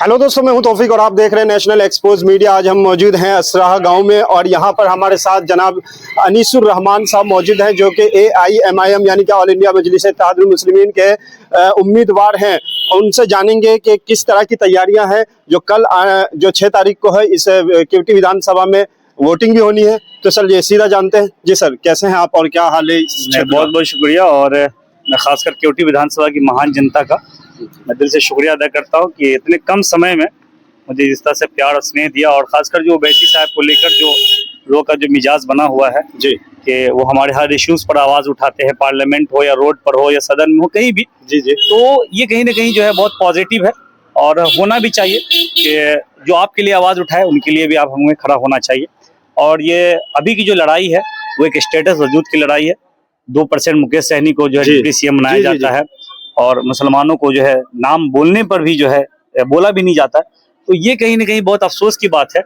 Hello दोस्तों, मैं हूं तौफीक और आप देख रहे हैं नेशनल एक्सपोज मीडिया। आज हम मौजूद हैं असराहा गांव में और यहां पर हमारे साथ जनाब अनीसुर रहमान साहब मौजूद हैं, जो कि AIMIM यानी कि ऑल इंडिया मजलिस इत्तेहादुल मुस्लिमीन के उम्मीदवार हैं। उनसे जानेंगे कि किस तरह की तैयारियां हैं जो कल जो 6 तारीख को है इस केवटी विधानसभा में वोटिंग भी होनी है। तो सर ये सीधा जानते हैं। जी सर, कैसे हैं आप और क्या हाल है? बहुत बहुत शुक्रिया। और मैं खासकर केवटी विधानसभा की महान जनता का मैं दिल से शुक्रिया अदा करता हूं कि इतने कम समय में मुझे इस तरह से प्यार और स्नेह दिया। और खासकर जो ओवैसी साहब को लेकर जो लोगों का जो मिजाज बना हुआ है जी कि वो हमारे हर इश्यूज पर आवाज उठाते हैं, पार्लियामेंट हो या रोड पर हो या सदन में हो, कहीं भी। जी जी, तो ये कहीं ना कहीं जो है बहुत पॉजिटिव है और होना भी चाहिए कि जो आपके लिए आवाज उठाए उनके लिए भी आप हमें खड़ा होना चाहिए। और ये अभी की जो लड़ाई है वो एक स्टेटस वजूद की लड़ाई है। 2% मुकेश सहनी को जो है डिप्टी CM बनाया जाता है और मुसलमानों को जो है नाम बोलने पर भी जो है बोला भी नहीं जाता। तो ये कहीं ना कहीं बहुत अफसोस की बात है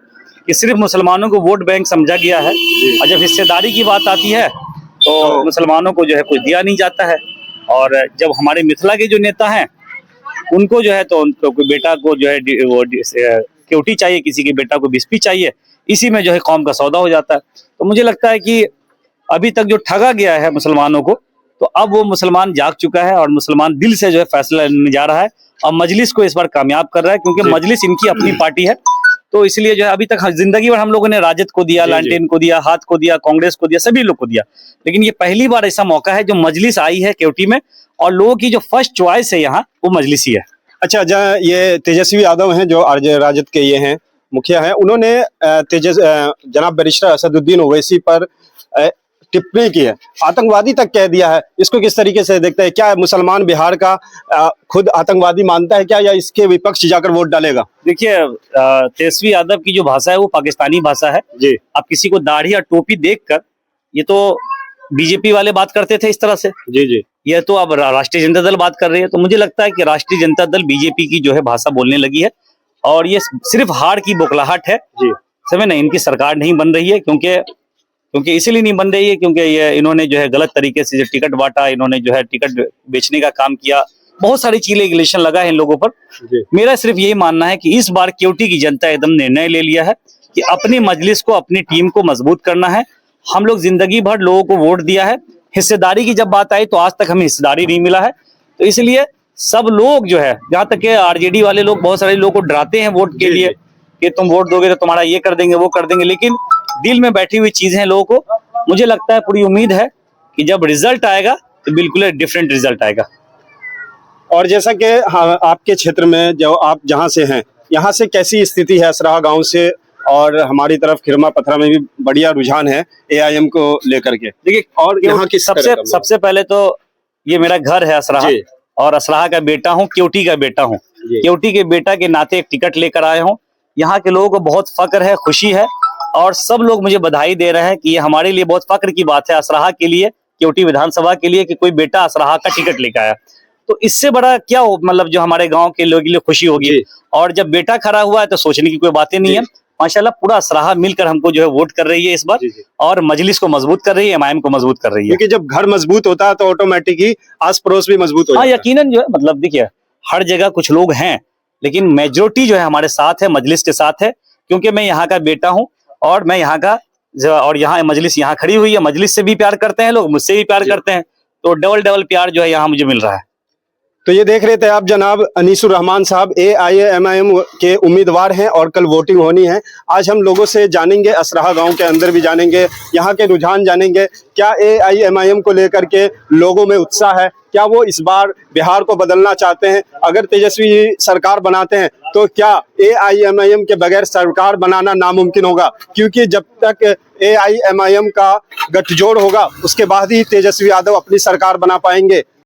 कि सिर्फ मुसलमानों को वोट बैंक समझा गया है और जब हिस्सेदारी की बात आती है तो मुसलमानों को जो है कुछ दिया नहीं जाता है। और जब हमारे मिथिला के जो नेता हैं उनको जो है तो उनको कोई बेटा को जो है वो केवटी चाहिए, किसी के बेटा को बिस्पी चाहिए, इसी में जो है कौम का सौदा हो जाता है। तो मुझे लगता है कि अभी तक जो ठगा गया है मुसलमानों को, तो अब वो मुसलमान जाग चुका है और मुसलमान दिल से जो है फैसला लेने जा रहा है और मजलिस को इस बार कामयाब कर रहा है, क्योंकि मजलिस इनकी अपनी पार्टी है। तो इसलिए जो है अभी तक जिंदगी भर हम लोगों ने राजद को दिया, लालटेन को दिया, हाथ को दिया, कांग्रेस को दिया, सभी लोग को दिया, लेकिन ये पहली बार ऐसा मौका है जो मजलिस आई है केवटी में और लोगों की जो फर्स्ट चॉइस है यहाँ वो मजलिस ही है। अच्छा, ये तेजस्वी यादव हैं जो राजद के ये हैं मुखिया हैं, उन्होंने जनाब बैरिस्टर असदुद्दीन ओवैसी पर टिप्पणी की है, आतंकवादी तक कह दिया है। इसको किस तरीके से देखते हैं? क्या मुसलमान बिहार का खुद आतंकवादी मानता है क्या, या इसके विपक्ष जाकर वोट डालेगा? देखिए, तेजस्वी यादव की जो भाषा है वो पाकिस्तानी भाषा है जी। आप किसी को दाढ़ी या टोपी देखकर, ये तो बीजेपी वाले बात करते थे इस तरह से, जी जी, ये तो अब राष्ट्रीय जनता दल बात कर रही है। तो मुझे लगता है कि राष्ट्रीय जनता दल बीजेपी की जो है भाषा बोलने लगी है और ये सिर्फ हार की बौखलाहट है। जी समझ नहीं, इनकी सरकार नहीं बन रही है क्योंकि इसीलिए नहीं बन रही है क्योंकि ये इन्होंने जो है गलत तरीके से जो टिकट बांटा, इन्होंने जो है टिकट बेचने का काम किया, बहुत सारी चीजें इलेक्शन लगा है इन लोगों पर। मेरा सिर्फ यही मानना है कि इस बार केवटी की जनता एकदम निर्णय ले लिया है कि अपनी मजलिस को, अपनी टीम को मजबूत करना है। हम लोग जिंदगी भर लोगों को वोट दिया है, हिस्सेदारी की जब बात आई तो आज तक हमें हिस्सेदारी नहीं मिला है। तो इसलिए सब लोग जो है, यहाँ तक के RJD वाले लोग बहुत सारे लोगों को डराते हैं वोट के लिए कि तुम वोट दोगे तो तुम्हारा ये कर देंगे, वो कर देंगे, लेकिन दिल में बैठी हुई चीजें हैं लोगों को। मुझे लगता है, पूरी उम्मीद है कि जब रिजल्ट आएगा तो बिल्कुल डिफरेंट रिजल्ट आएगा। और जैसा कि हाँ, आपके क्षेत्र में जो आप जहाँ से हैं, यहाँ से कैसी स्थिति है असराहा गांव से? और हमारी तरफ खिरमा पथरा में भी बढ़िया रुझान है AIM को लेकर के। देखिए, और यहाँ की सबसे पहले तो ये मेरा घर है असराहा और असराहा का बेटा हूँ, केवटी का बेटा हूँ। केवटी के बेटा के नाते एक टिकट लेकर आए हूँ। यहाँ के लोगों को बहुत फक्र है, खुशी है और सब लोग मुझे बधाई दे रहे हैं कि ये हमारे लिए बहुत फक्र की बात है, असराहा के लिए, केवटी विधानसभा के लिए, कि कोई बेटा असराहा का टिकट लेकर आया। तो इससे बड़ा क्या हो, मतलब जो हमारे गांव के लोगों के लिए खुशी होगी। और जब बेटा खड़ा हुआ है तो सोचने की कोई बातें नहीं है। माशाल्लाह पूरा असराहा मिलकर हमको जो है वोट कर रही है इस बार और मजलिस को मजबूत कर रही है, MIM को मजबूत कर रही है। क्योंकि जब घर मजबूत होता है तो ऑटोमेटिक ही आस पड़ोस भी मजबूत हो जाता है। यकीनन जो है, मतलब देखिए, हर जगह कुछ लोग हैं लेकिन मेजोरिटी जो है हमारे साथ है, मजलिस के साथ है, क्योंकि मैं यहाँ का बेटा हूँ और मैं यहाँ का, और यहाँ मजलिस यहाँ खड़ी हुई है। मजलिस से भी प्यार करते हैं लोग, मुझसे भी प्यार करते हैं, तो डबल प्यार जो है यहाँ मुझे मिल रहा है। तो ये देख रहे थे आप जनाब अनीसुर रहमान साहब AIMIM के उम्मीदवार हैं और कल वोटिंग होनी है। आज हम लोगों से जानेंगे, असराहा गांव के अंदर भी जानेंगे, यहाँ के रुझान जानेंगे, क्या AIMIM को लेकर के लोगों में उत्साह है, क्या वो इस बार बिहार को बदलना चाहते हैं? अगर तेजस्वी सरकार बनाते हैं तो क्या AIMIM के बगैर सरकार बनाना नामुमकिन होगा? क्योंकि जब तक AIMIM का गठजोड़ होगा उसके बाद ही तेजस्वी यादव अपनी सरकार बना पाएंगे।